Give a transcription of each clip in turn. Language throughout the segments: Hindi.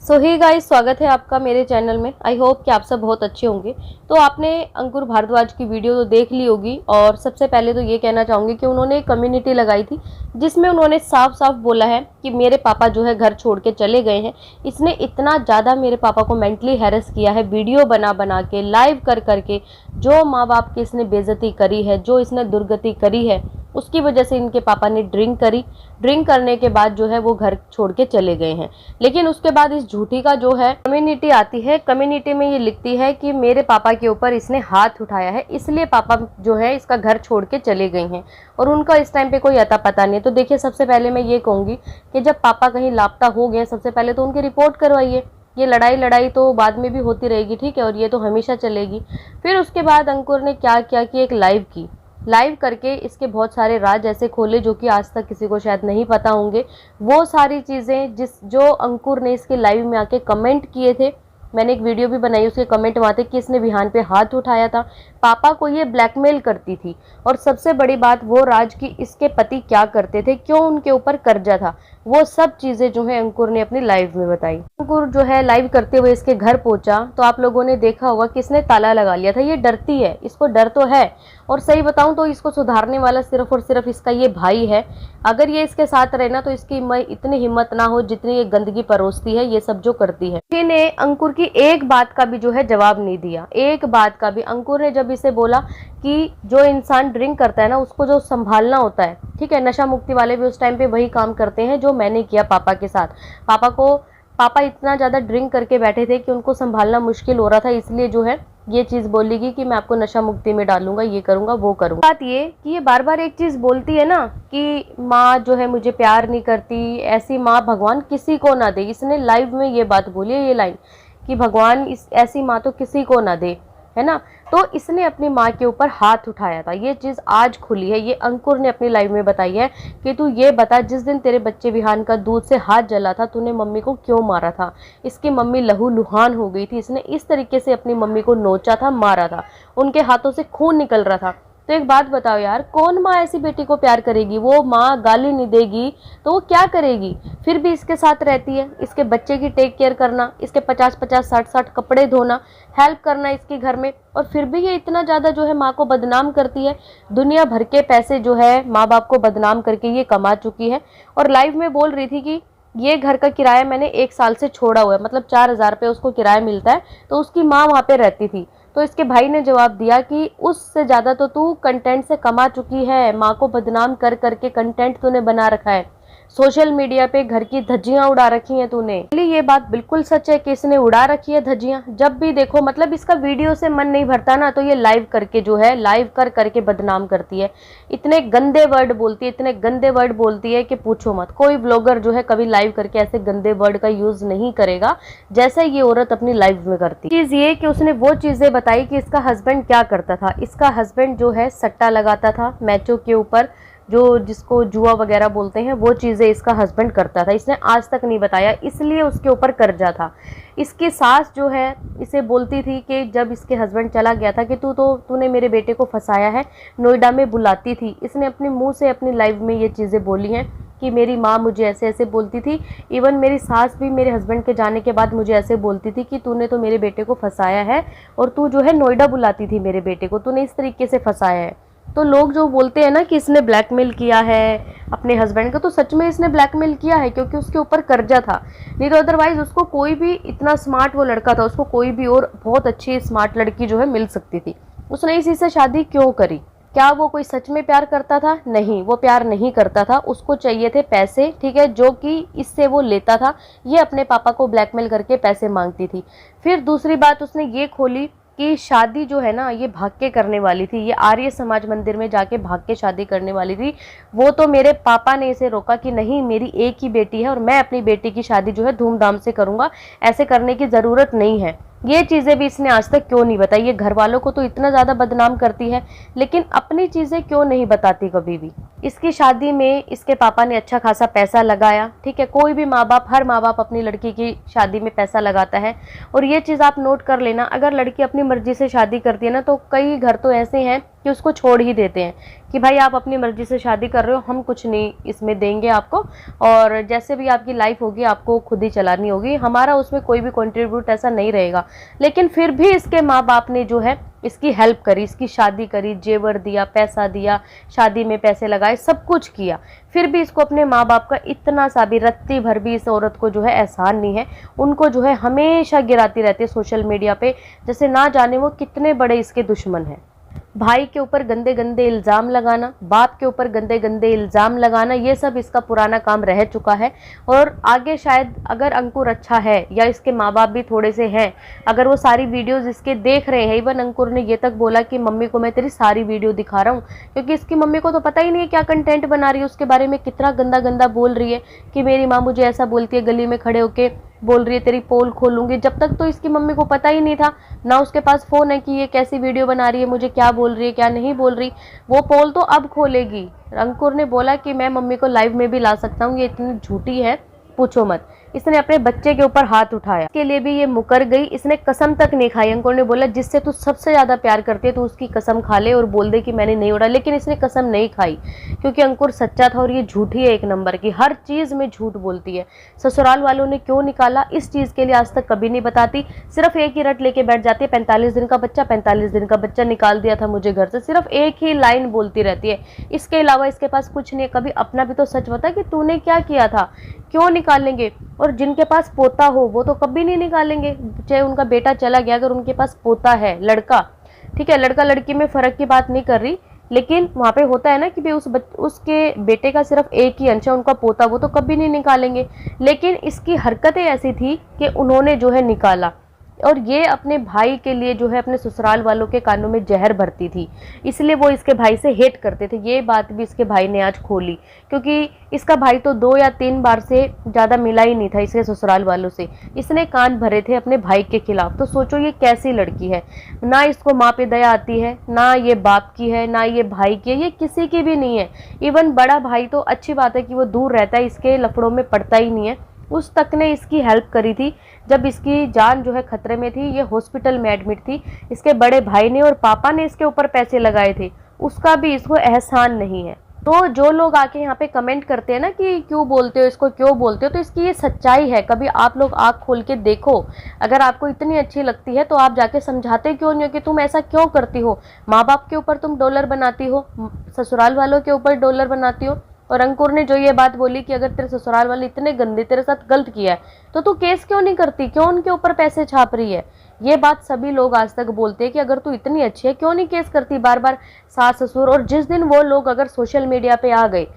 सो हे गाइस, स्वागत है आपका मेरे चैनल में। आई होप कि आप सब बहुत अच्छे होंगे। तो आपने अंकुर भारद्वाज की वीडियो तो देख ली होगी, और सबसे पहले तो ये कहना चाहूँगी कि उन्होंने कम्युनिटी लगाई थी जिसमें उन्होंने साफ साफ बोला है कि मेरे पापा जो है घर छोड़ के चले गए हैं। इसने इतना ज़्यादा मेरे पापा को मेंटली हैरेस किया है, वीडियो बना बना के, लाइव कर करके, जो माँ बाप की इसने बेइज्जती करी है, जो इसने दुर्गति करी है, उसकी वजह से इनके पापा ने ड्रिंक करी। ड्रिंक करने के बाद जो है वो घर छोड़ के चले गए हैं। लेकिन उसके बाद इस झूठी का जो है कम्युनिटी आती है, कम्युनिटी में ये लिखती है कि मेरे पापा के ऊपर इसने हाथ उठाया है, इसलिए पापा जो है इसका घर छोड़ के चले गए हैं, और उनका इस टाइम पे कोई अता पता नहीं है। तो देखिए, सबसे पहले मैं ये कहूँगी कि जब पापा कहीं लापता हो गए, सबसे पहले तो उनकी रिपोर्ट करवाइए। ये लड़ाई तो बाद में भी होती रहेगी, ठीक है, और ये तो हमेशा चलेगी। फिर उसके बाद अंकुर ने क्या किया कि एक लाइव करके इसके बहुत सारे राज ऐसे खोले जो कि आज तक किसी को शायद नहीं पता होंगे। वो सारी चीज़ें जो अंकुर ने इसके लाइव में आके कमेंट किए थे, मैंने एक वीडियो भी बनाई, उसके कमेंट वहाँ थे कि इसने विहान पे हाथ उठाया था, पापा को ये ब्लैकमेल करती थी। और सबसे बड़ी बात वो राज की इसके पति क्या करते थे, क्यों उनके ऊपर कर्जा था, वो सब चीज़ें जो है अंकुर ने अपनी लाइव में बताई। अंकुर जो है लाइव करते हुए इसके घर पहुंचा तो आप लोगों ने देखा होगा कि इसने ताला लगा लिया था। ये डरती है, इसको डर तो है, और सही बताऊं तो इसको सुधारने वाला सिर्फ और सिर्फ इसका ये भाई है। अगर ये इसके साथ रहे ना तो इसकी इतनी हिम्मत ना हो जितनी ये गंदगी परोसती है, ये सब जो करती है। इन्हें अंकुर की एक बात का भी जो है जवाब नहीं दिया, एक बात का भी। अंकुर ने जब इसे बोला कि जो इंसान ड्रिंक करता है ना उसको जो संभालना होता है, ठीक है, नशा मुक्ति वाले भी उस टाइम पे वही काम करते हैं जो मैंने किया पापा के साथ। पापा इतना ज़्यादा ड्रिंक करके बैठे थे कि उनको संभालना मुश्किल हो रहा था, इसलिए जो है ये चीज़ बोलेगी कि मैं आपको नशा मुक्ति में डालूंगा, ये करूंगा, वो करूंगा। बात ये कि ये बार बार एक चीज़ बोलती है ना कि माँ जो है मुझे प्यार नहीं करती, ऐसी माँ भगवान किसी को ना दे। इसने लाइव में ये बात बोली है, ये लाइन, कि भगवान ऐसी माँ तो किसी को ना दे, है ना। तो इसने अपनी माँ के ऊपर हाथ उठाया था, ये चीज़ आज खुली है। ये अंकुर ने अपनी लाइव में बताई है कि तू ये बता, जिस दिन तेरे बच्चे विहान का दूध से हाथ जला था, तूने मम्मी को क्यों मारा था। इसकी मम्मी लहू लुहान हो गई थी, इसने इस तरीके से अपनी मम्मी को नोचा था, मारा था, उनके हाथों से खून निकल रहा था। तो एक बात बताओ यार, कौन माँ ऐसी बेटी को प्यार करेगी। वो माँ गाली नहीं देगी तो वो क्या करेगी। फिर भी इसके साथ रहती है, इसके बच्चे की टेक केयर करना, इसके 50-50 60-60 कपड़े धोना, हेल्प करना इसके घर में, और फिर भी ये इतना ज़्यादा जो है माँ को बदनाम करती है। दुनिया भर के पैसे जो है माँ बाप को बदनाम करके ये कमा चुकी है। और लाइव में बोल रही थी कि ये घर का किराया मैंने 1 साल से छोड़ा हुआ है, मतलब 4000 रुपये उसको किराया मिलता है, तो उसकी माँ वहाँ पे रहती थी। तो इसके भाई ने जवाब दिया कि उससे ज़्यादा तो तू कंटेंट से कमा चुकी है, माँ को बदनाम कर करके कंटेंट तूने बना रखा है, सोशल मीडिया पे घर की धज्जियां उड़ा रखी हैं तूने। ये बात बिल्कुल सच है कि इसने उड़ा रखी है धज्जियां। जब भी देखो, मतलब इसका वीडियो से मन नहीं भरता ना तो ये लाइव करके जो है लाइव कर करके बदनाम करती है। इतने गंदे वर्ड बोलती है, इतने गंदे वर्ड बोलती है कि पूछो मत। कोई ब्लॉगर जो है कभी लाइव करके ऐसे गंदे वर्ड का यूज नहीं करेगा जैसे ये औरत अपनी लाइव में करती। चीज ये कि उसने वो चीजें बताई कि इसका हस्बैंड क्या करता था। इसका हस्बैंड जो है सट्टा लगाता था मैचों के ऊपर, जो जिसको जुआ वगैरह बोलते हैं, वो चीज़ें इसका हस्बैंड करता था। इसने आज तक नहीं बताया, इसलिए उसके ऊपर कर्जा था। इसकी सास जो है इसे बोलती थी कि जब इसके हस्बैंड चला गया था कि तूने मेरे बेटे को फंसाया है, नोएडा में बुलाती थी। इसने अपने मुंह से अपनी लाइव में ये चीज़ें बोली हैं कि मेरी माँ मुझे ऐसे ऐसे बोलती थी। इवन मेरी सास भी मेरे हस्बैंड के जाने के बाद मुझे ऐसे बोलती थी कि तूने तो मेरे बेटे को फंसाया है, और तू जो है नोएडा बुलाती थी मेरे बेटे को, तूने इस तरीके से फंसाया है। तो लोग जो बोलते हैं ना कि इसने ब्लैकमेल किया है अपने हस्बैंड का, तो सच में इसने ब्लैकमेल किया है, क्योंकि उसके ऊपर कर्जा था। नहीं तो अदरवाइज उसको कोई भी, इतना स्मार्ट वो लड़का था, उसको कोई भी और बहुत अच्छी स्मार्ट लड़की जो है मिल सकती थी। उसने इसी से शादी क्यों करी। क्या वो कोई सच में प्यार करता था? नहीं, वो प्यार नहीं करता था। उसको चाहिए थे पैसे, ठीक है, जो कि इससे वो लेता था। ये अपने पापा को ब्लैकमेल करके पैसे मांगती थी। फिर दूसरी बात उसने ये खोली कि शादी जो है ना ये भाग के करने वाली थी, ये आर्य समाज मंदिर में जाके भाग के शादी करने वाली थी। वो तो मेरे पापा ने इसे रोका कि नहीं, मेरी एक ही बेटी है और मैं अपनी बेटी की शादी जो है धूमधाम से करूंगा, ऐसे करने की ज़रूरत नहीं है। ये चीज़ें भी इसने आज तक क्यों नहीं बताई। ये घर वालों को तो इतना ज़्यादा बदनाम करती है, लेकिन अपनी चीज़ें क्यों नहीं बताती कभी भी। इसकी शादी में इसके पापा ने अच्छा खासा पैसा लगाया, ठीक है, कोई भी माँ बाप, हर माँ बाप अपनी लड़की की शादी में पैसा लगाता है। और ये चीज़ आप नोट कर लेना, अगर लड़की अपनी मर्जी से शादी करती है ना तो कई घर तो ऐसे हैं कि उसको छोड़ ही देते हैं कि भाई आप अपनी मर्जी से शादी कर रहे हो, हम कुछ नहीं इसमें देंगे आपको, और जैसे भी आपकी लाइफ होगी आपको खुद ही चलानी होगी, हमारा उसमें कोई भी कंट्रीब्यूट ऐसा नहीं रहेगा। लेकिन फिर भी इसके माँ बाप ने जो है इसकी हेल्प करी, इसकी शादी करी, जेवर दिया, पैसा दिया, शादी में पैसे लगाए, सब कुछ किया, फिर भी इसको अपने माँ बाप का इतना सा भी रत्ती भर भी इस औरत को जो है एहसान नहीं है। उनको जो है हमेशा गिराती रहती है सोशल मीडिया पे, जैसे ना जाने वो कितने बड़े इसके दुश्मन हैं। भाई के ऊपर गंदे गंदे इल्ज़ाम लगाना, बाप के ऊपर गंदे गंदे इल्ज़ाम लगाना, ये सब इसका पुराना काम रह चुका है। और आगे शायद अगर अंकुर अच्छा है या इसके माँ बाप भी थोड़े से हैं, अगर वो सारी वीडियोस इसके देख रहे हैं, इवन अंकुर ने ये तक बोला कि मम्मी को मैं तेरी सारी वीडियो दिखा रहा हूँ, क्योंकि इसकी मम्मी को तो पता ही नहीं है क्या कंटेंट बना रही है, उसके बारे में कितना गंदा गंदा बोल रही है कि मेरी माँ मुझे ऐसा बोलती है, गली में खड़े होके बोल रही है तेरी पोल खोलूंगी। जब तक तो इसकी मम्मी को पता ही नहीं था, ना उसके पास फ़ोन है कि ये कैसी वीडियो बना रही है, मुझे क्या बोल रही है क्या नहीं बोल रही, वो पोल तो अब खोलेगी। अंकुर ने बोला कि मैं मम्मी को लाइव में भी ला सकता हूँ, ये इतनी झूठी है पूछो मत। इसने अपने बच्चे के ऊपर हाथ उठाया, इसके लिए भी ये मुकर गई, इसने कसम तक नहीं खाई। अंकुर ने बोला जिससे तू सबसे ज़्यादा प्यार करती है तो उसकी कसम खा ले और बोल दे कि मैंने नहीं उड़ा, लेकिन इसने कसम नहीं खाई क्योंकि अंकुर सच्चा था और ये झूठी है, एक नंबर की, हर चीज़ में झूठ बोलती है। ससुराल वालों ने क्यों निकाला इस चीज़ के लिए आज तक कभी नहीं बताती, सिर्फ एक ही रट लेके बैठ जाती है, 45 दिन का बच्चा, 45 दिन का बच्चा निकाल दिया था मुझे घर से, सिर्फ एक ही लाइन बोलती रहती है, इसके अलावा इसके पास कुछ नहीं है। कभी अपना भी तो सच बता कि तूने क्या किया था, क्यों निकालेंगे। और जिनके पास पोता हो वो तो कभी नहीं निकालेंगे, चाहे उनका बेटा चला गया, अगर उनके पास पोता है, लड़का, ठीक है, लड़का लड़की में फ़र्क की बात नहीं कर रही, लेकिन वहाँ पे होता है ना कि भाई उसके बेटे का सिर्फ एक ही अंश है, उनका पोता, वो तो कभी नहीं निकालेंगे। लेकिन इसकी हरकतें ऐसी थी कि उन्होंने जो है निकाला, और ये अपने भाई के लिए जो है अपने ससुराल वालों के कानों में जहर भरती थी, इसलिए वो इसके भाई से हेट करते थे। ये बात भी इसके भाई ने आज खोली, क्योंकि इसका भाई तो 2 या 3 बार से ज़्यादा मिला ही नहीं था इसके ससुराल वालों से, इसने कान भरे थे अपने भाई के खिलाफ। तो सोचो ये कैसी लड़की है, ना इसको माँ पे दया आती है, ना ये बाप की है, ना ये भाई की है, ये किसी की भी नहीं है। इवन बड़ा भाई तो अच्छी बात है कि वो दूर रहता है, इसके लफड़ों में पड़ता ही नहीं है, उस तक ने इसकी हेल्प करी थी जब इसकी जान जो है खतरे में थी, ये हॉस्पिटल में एडमिट थी, इसके बड़े भाई ने और पापा ने इसके ऊपर पैसे लगाए थे, उसका भी इसको एहसान नहीं है। तो जो लोग आके यहाँ पे कमेंट करते हैं ना कि क्यों बोलते हो इसको, क्यों बोलते हो, तो इसकी ये सच्चाई है। कभी आप लोग आँख खोल के देखो, अगर आपको इतनी अच्छी लगती है तो आप जाके समझाते क्यों नहीं हो कि तुम ऐसा क्यों करती हो, माँ बाप के ऊपर तुम डॉलर बनाती हो, ससुराल वालों के ऊपर डॉलर बनाती हो। और अंकुर ने जो ये बात बोली कि अगर तेरे ससुराल वाले इतने गंदे तेरे साथ गलत किया है तो तू केस क्यों नहीं करती, क्यों उनके ऊपर पैसे छाप रही है, ये बात सभी लोग आज तक बोलते हैं कि अगर तू इतनी अच्छी है क्यों नहीं केस करती बार बार सास ससुर। और जिस दिन वो लोग अगर सोशल मीडिया पे आ गए,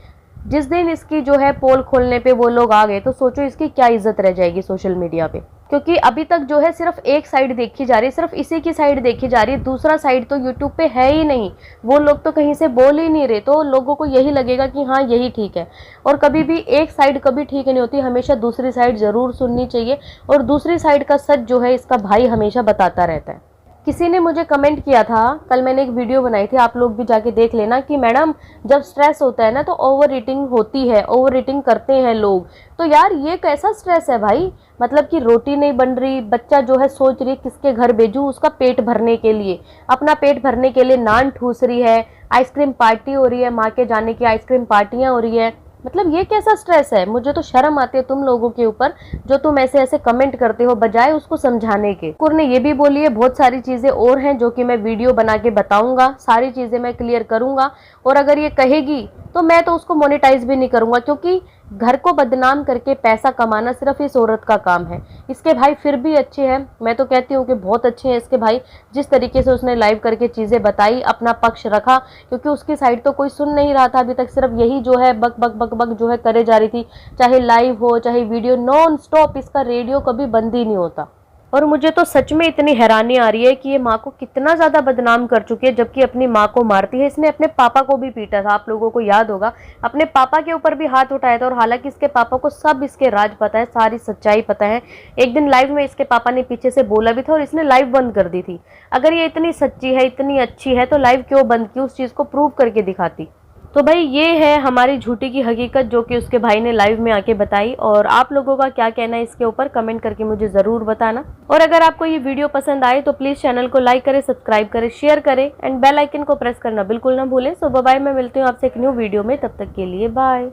जिस दिन इसकी जो है पोल खोलने पे वो लोग आ गए, तो सोचो इसकी क्या इज्जत रह जाएगी सोशल मीडिया पे। क्योंकि अभी तक जो है सिर्फ एक साइड देखी जा रही है, सिर्फ इसी की साइड देखी जा रही है, दूसरा साइड तो यूट्यूब पे है ही नहीं, वो लोग तो कहीं से बोल ही नहीं रहे, तो लोगों को यही लगेगा कि हाँ यही ठीक है। और कभी भी एक साइड कभी ठीक नहीं होती, हमेशा दूसरी साइड ज़रूर सुननी चाहिए, और दूसरी साइड का सच जो है इसका भाई हमेशा बताता रहता है। किसी ने मुझे कमेंट किया था, कल मैंने एक वीडियो बनाई थी, आप लोग भी जाके देख लेना, कि मैडम जब स्ट्रेस होता है ना तो ओवर ईटिंग होती है, ओवर ईटिंग करते हैं लोग। तो यार ये कैसा स्ट्रेस है भाई, मतलब कि रोटी नहीं बन रही, बच्चा जो है सोच रही है किसके घर भेजूँ उसका पेट भरने के लिए, अपना पेट भरने के लिए नान ठूस रही है, आइसक्रीम पार्टी हो रही है, माँ के जाने की आइसक्रीम पार्टियाँ हो रही है, मतलब ये कैसा स्ट्रेस है। मुझे तो शर्म आती है तुम लोगों के ऊपर जो तुम ऐसे ऐसे कमेंट करते हो बजाय उसको समझाने के। अंकुर ने ये भी बोली है बहुत सारी चीजें और हैं जो कि मैं वीडियो बना के बताऊंगा, सारी चीजें मैं क्लियर करूंगा, और अगर ये कहेगी तो मैं तो उसको मोनेटाइज भी नहीं करूंगा, क्योंकि घर को बदनाम करके पैसा कमाना सिर्फ इस औरत का काम है। इसके भाई फिर भी अच्छे हैं, मैं तो कहती हूँ कि बहुत अच्छे हैं इसके भाई, जिस तरीके से उसने लाइव करके चीज़ें बताई, अपना पक्ष रखा, क्योंकि उसकी साइड तो कोई सुन नहीं रहा था अभी तक, सिर्फ यही जो है बक बक बक बक जो है करे जा रही थी, चाहे लाइव हो चाहे वीडियो, नॉन स्टॉप इसका रेडियो कभी बंद ही नहीं होता। और मुझे तो सच में इतनी हैरानी आ रही है कि ये माँ को कितना ज़्यादा बदनाम कर चुकी है, जबकि अपनी माँ को मारती है। इसने अपने पापा को भी पीटा था, आप लोगों को याद होगा, अपने पापा के ऊपर भी हाथ उठाया था, और हालांकि इसके पापा को सब इसके राज पता है, सारी सच्चाई पता है। एक दिन लाइव में इसके पापा ने पीछे से बोला भी था और इसने लाइव बंद कर दी थी। अगर ये इतनी सच्ची है, इतनी अच्छी है, तो लाइव क्यों बंद की, उस चीज़ को प्रूव करके दिखाती। तो भाई ये है हमारी झूठी की हकीकत जो कि उसके भाई ने लाइव में आके बताई। और आप लोगों का क्या कहना है इसके ऊपर कमेंट करके मुझे ज़रूर बताना। और अगर आपको ये वीडियो पसंद आए तो प्लीज़ चैनल को लाइक करें, सब्सक्राइब करें, शेयर करें एंड बेल आइकन को प्रेस करना बिल्कुल ना भूलें। सो बाय, मैं मिलती हूँ आपसे एक न्यू वीडियो में, तब तक के लिए बाय।